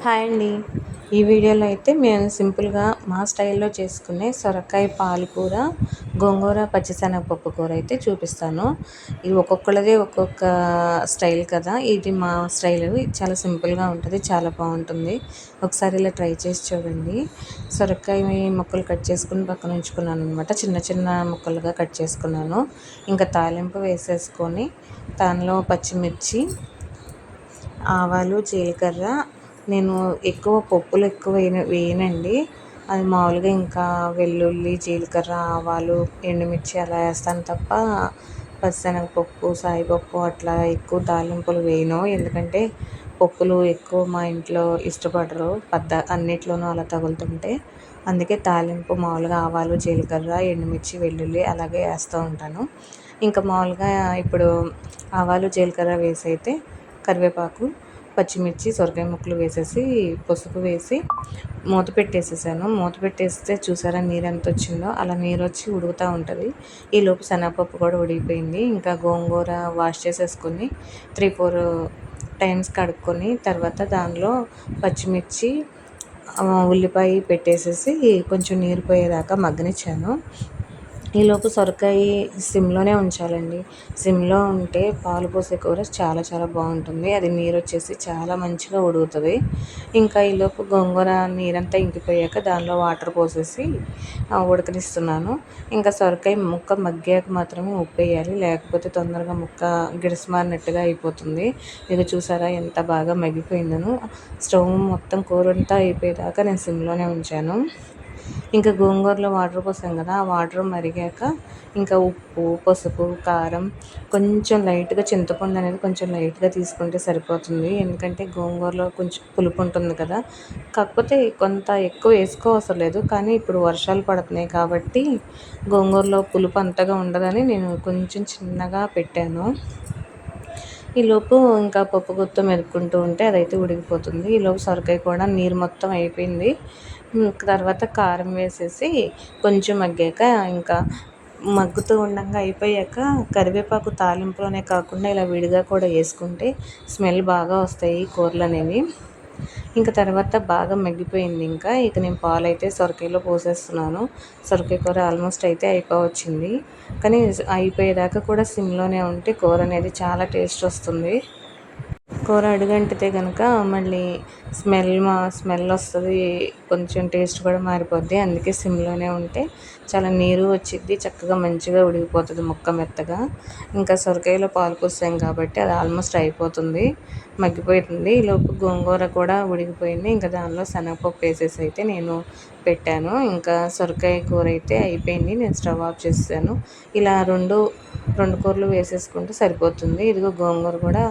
Hi అండి. ఈ వీడియోలో అయితే మేము సింపుల్గా మా స్టైల్లో చేసుకునే సొరకాయ పాలకూర, గోంగూర, పచ్చిశనగపప్పు కూర అయితే చూపిస్తాను. ఇది ఒక్కొక్కళ్ళది ఒక్కొక్క స్టైల్ కదా. ఇది మా స్టైల్. ఇది చాలా సింపుల్గా ఉంటుంది, చాలా బాగుంటుంది. ఒకసారి ఇలా ట్రై చేసి చూడండి. సొరకాయ ముక్కలు కట్ చేసుకుని పక్కన ఉంచుకున్నాను అనమాట. చిన్న చిన్న ముక్కలుగా కట్ చేసుకున్నాను. ఇంకా తాలింపు వేసేసుకొని దానిలో పచ్చిమిర్చి, ఆవాలు, జీలకర్ర, నేను ఎక్కువ పప్పులు ఎక్కువ వేయనండి. అది మామూలుగా ఇంకా వెల్లుల్లి, జీలకర్ర, ఆవాలు, ఎండుమిర్చి అలా వేస్తాను తప్ప పచ్చిశనగపప్పు, సాయిపప్పు అట్లా ఎక్కువ తాలింపులు వేయను. ఎందుకంటే పప్పులు ఎక్కువ మా ఇంట్లో ఇష్టపడరు, అన్నిట్లోనూ అలా తగులుతుంటే. అందుకే తాలింపు మామూలుగా ఆవాలు, జీలకర్ర, ఎండుమిర్చి, వెల్లుల్లి అలాగే వేస్తూ ఉంటాను. ఇంకా మామూలుగా ఇప్పుడు ఆవాలు, జీలకర్ర వేసి అయితే కరివేపాకు, పచ్చిమిర్చి, సొరకాయ ముక్కలు వేసేసి పసుపు వేసి మూత పెట్టేసేసాను. మూత పెట్టేస్తే చూసారా నీరు ఎంత వచ్చిందో, అలా నీరు వచ్చి ఉడుకుతూ ఉంటుంది. ఈలోపు శనగపప్పు కూడా ఉడికిపోయింది. ఇంకా గోంగూర వాష్ చేసేసుకొని 3-4 టైమ్స్ కడుక్కొని తర్వాత దానిలో పచ్చిమిర్చి, ఉల్లిపాయ పెట్టేసేసి కొంచెం నీరు పోయేదాకా మగ్గనిచ్చాను. ఈలోపు సొరకాయ సిమ్లోనే ఉంచాలండి. సిమ్లో ఉంటే పాలు పోసే కూర చాలా చాలా బాగుంటుంది. అది నీరు వచ్చేసి చాలా మంచిగా ఉడుకుతుంది. ఇంకా ఈలోపు గోంగూర నీరంతా ఇంకిపోయాక దానిలో వాటర్ పోసేసి ఉడకనిస్తున్నాను. ఇంకా సొరకాయ ముక్క మగ్గాక మాత్రమే ఉప్పు వేయాలి, లేకపోతే తొందరగా ముక్క గిడసమారినట్టుగా అయిపోతుంది. ఇది చూసారా ఎంత బాగా మగ్గిపోయిందను. స్టవ్ మొత్తం కూర అంతా అయిపోయేదాకా నేను సిమ్లోనే ఉంచాను. ఇంకా గోంగూరలో వాటర్ పోసాం కదా, ఆ వాటర్ మరిగాక ఇంకా ఉప్పు, పసుపు, కారం, కొంచెం లైట్గా చింతపండు అనేది కొంచెం లైట్గా తీసుకుంటే సరిపోతుంది. ఎందుకంటే గోంగూరలో కొంచెం పులుపు ఉంటుంది కదా. కాకపోతే కొంత ఎక్కువ వేసుకోవసరం లేదు, కానీ ఇప్పుడు వర్షాలు పడుతున్నాయి కాబట్టి గోంగూరలో పులుపు అంతగా ఉండదని నేను కొంచెం చిన్నగా పెట్టాను. ఈలోపు ఇంకా పప్పు గుత్తో మెదుపుకుంటూ ఉంటే అదైతే ఉడికిపోతుంది. ఈలోపు సొరకాయ కూడా నీరు మొత్తం అయిపోయింది. తర్వాత కారం వేసేసి కొంచెం మగ్గాక ఇంకా మగ్గుతూ ఉండగా అయిపోయాక కరివేపాకు తాలింపులోనే కాకుండా ఇలా విడిగా కూడా వేసుకుంటే స్మెల్ బాగా వస్తాయి కూరలు అనేవి. ఇంకా తర్వాత బాగా మగ్గిపోయింది. ఇక నేను పాలైతే సొరకాయలో పోసేస్తున్నాను. సొరకాయ కూర ఆల్మోస్ట్ అయితే అయిపోవచ్చింది, కానీ అయిపోయేదాకా కూడా సిమ్లోనే ఉంటే కూర అనేది చాలా టేస్ట్ వస్తుంది. కూర అడుగంటితే కనుక మళ్ళీ స్మెల్ వస్తుంది, కొంచెం టేస్ట్ కూడా మారిపోద్ది. అందుకే సిమ్లోనే ఉంటే చాలా నీరు వచ్చిద్ది, చక్కగా మంచిగా ఉడికిపోతుంది ముక్క మెత్తగా. ఇంకా సొరకాయలో పాలు పోసాం కాబట్టి అది ఆల్మోస్ట్ అయిపోతుంది, మగ్గిపోతుంది. ఈలోపు గోంగూర కూడా ఉడికిపోయింది. ఇంకా దానిలో శనగపప్పు వేసేసి అయితే నేను పెట్టాను. ఇంకా సొరకాయ కూర అయితే అయిపోయింది. నేను స్టవ్ ఆఫ్ చేసాను. ఇలా రెండు కూరలు వేసేసుకుంటే సరిపోతుంది. ఇదిగో గోంగూర కూడా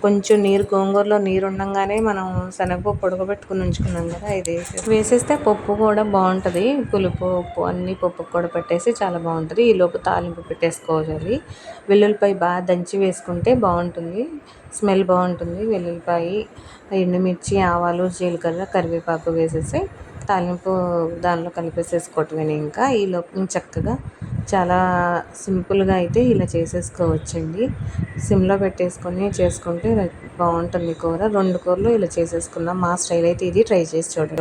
కొంచెం గోంగూరలో నీరు ఉండగానే మనం శనగపప్పు ఉడకబెట్టుకుని ఉంచుకున్నాం కదా, ఇది వేసేస్తే పప్పు కూడా బాగుంటుంది. పులుపు, ఉప్పు అన్నీ పప్పుకు కూడా పట్టేసి చాలా బాగుంటుంది. ఈలోపు తాలింపు పెట్టేసుకోవాలి. వెల్లుల్లిపాయ బాగా దంచి వేసుకుంటే బాగుంటుంది, స్మెల్ బాగుంటుంది. వెల్లుల్లిపాయ, ఎండుమిర్చి, ఆవాలు, జీలకర్ర, కరివేపాకు వేసేసి తాలింపు దానిలో కలిపేసేసుకోవటమే. ఇంకా ఈలోపు చక్కగా చాలా సింపుల్గా అయితే ఇలా చేసేసుకోవచ్చండి. సిమ్లో పెట్టేసుకొని చేసుకుంటే బాగుంటుంది కూర. 2 కూరలు ఇలా చేసేసుకున్నాం. మా స్టైల్ అయితే ఇది. ట్రై చేసి చూడండి.